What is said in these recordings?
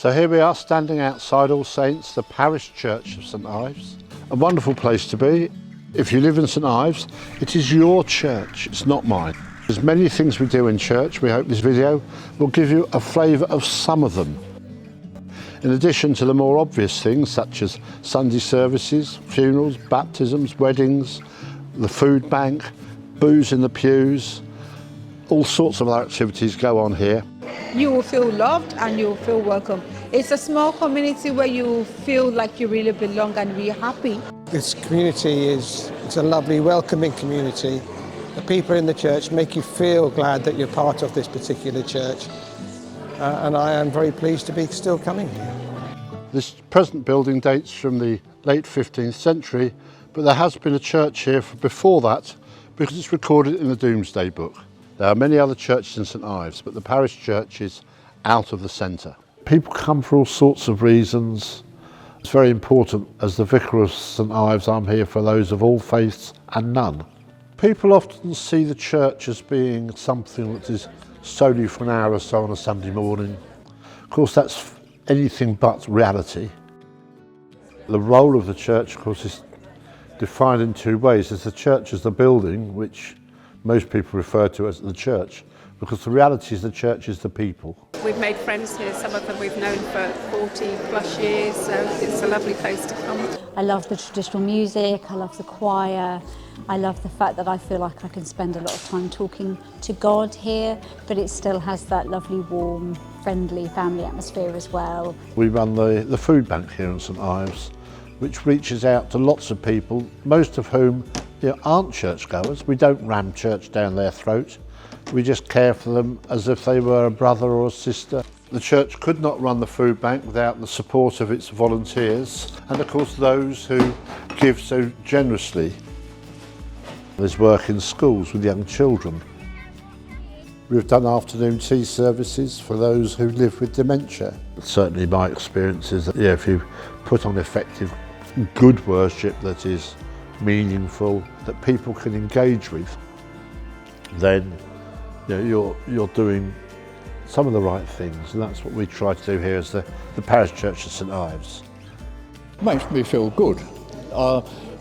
So here we are standing outside All Saints, the parish church of St Ives. A wonderful place to be. If you live in St Ives, it is your church, it's not mine. There's many things we do in church. We hope this video will give you a flavour of some of them. In addition to the more obvious things such as Sunday services, funerals, baptisms, weddings, the food bank, booze in the pews, all sorts of other activities go on here. You will feel loved and you will feel welcome. It's a small community where you feel like you really belong and we're happy. This community it's a lovely, welcoming community. The people in the church make you feel glad that you're part of this particular church. And I am very pleased to be still coming here. This present building dates from the late 15th century, but there has been a church here before that because it's recorded in the Domesday Book. There are many other churches in St Ives, but the parish church is out of the centre. People come for all sorts of reasons. It's very important. As the vicar of St Ives, I'm here for those of all faiths and none. People often see the church as being something that is solely for an hour or so on a Sunday morning. Of course, that's anything but reality. The role of the church, of course, is defined in two ways. There's the church as the building, which most people refer to as the church, because the reality is the church is the people. We've made friends here, some of them we've known for 40 plus years, so it's a lovely place to come. I love the traditional music, I love the choir, I love the fact that I feel like I can spend a lot of time talking to God here, but it still has that lovely, warm, friendly family atmosphere as well. We run the food bank here in St Ives, which reaches out to lots of people, most of whom aren't churchgoers. We don't ram church down their throat. We just care for them as if they were a brother or a sister. The church could not run the food bank without the support of its volunteers and of course those who give so generously. There's work in schools with young children. We've done afternoon tea services for those who live with dementia. Certainly my experience is that if you put on effective, good worship that is meaningful, that people can engage with, then you're doing some of the right things, and that's what we try to do here as the parish church of St Ives. Makes me feel good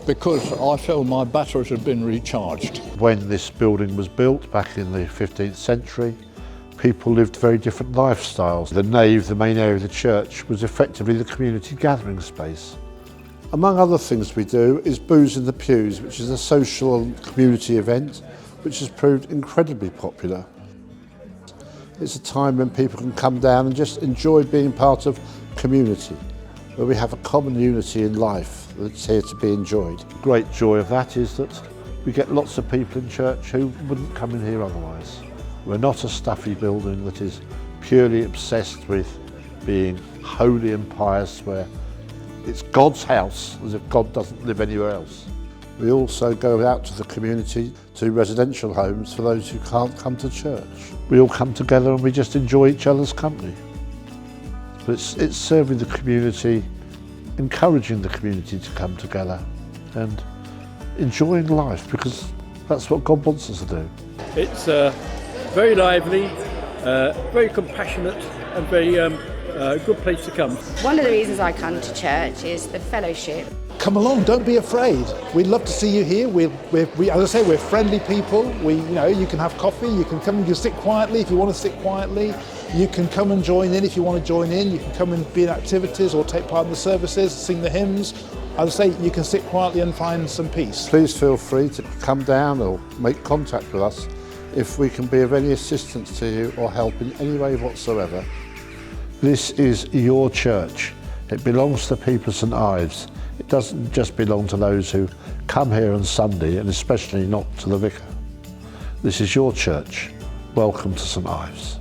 because I feel my batteries have been recharged. When this building was built back in the 15th century, people lived very different lifestyles. The nave, the main area of the church, was effectively the community gathering space. Among other things we do is Booze in the Pews, which is a social and community event which has proved incredibly popular. It's a time when people can come down and just enjoy being part of community, where we have a common unity in life that's here to be enjoyed. The great joy of that is that we get lots of people in church who wouldn't come in here otherwise. We're not a stuffy building that is purely obsessed with being holy and pious, where it's God's house, as if God doesn't live anywhere else. We also go out to the community, to residential homes for those who can't come to church. We all come together and we just enjoy each other's company. But it's serving the community, encouraging the community to come together and enjoying life, because that's what God wants us to do. It's very lively, very compassionate and very good place to come. One of the reasons I come to church is the fellowship. Come along, don't be afraid. We'd love to see you here. As I say, we're friendly people. You can have coffee, you can come and you sit quietly if you want to sit quietly. You can come and join in if you want to join in. You can come and be in activities or take part in the services, sing the hymns. As I say, you can sit quietly and find some peace. Please feel free to come down or make contact with us if we can be of any assistance to you or help in any way whatsoever. This is your church. It belongs to the people of St Ives. It doesn't just belong to those who come here on Sunday, and especially not to the vicar. This is your church. Welcome to St Ives.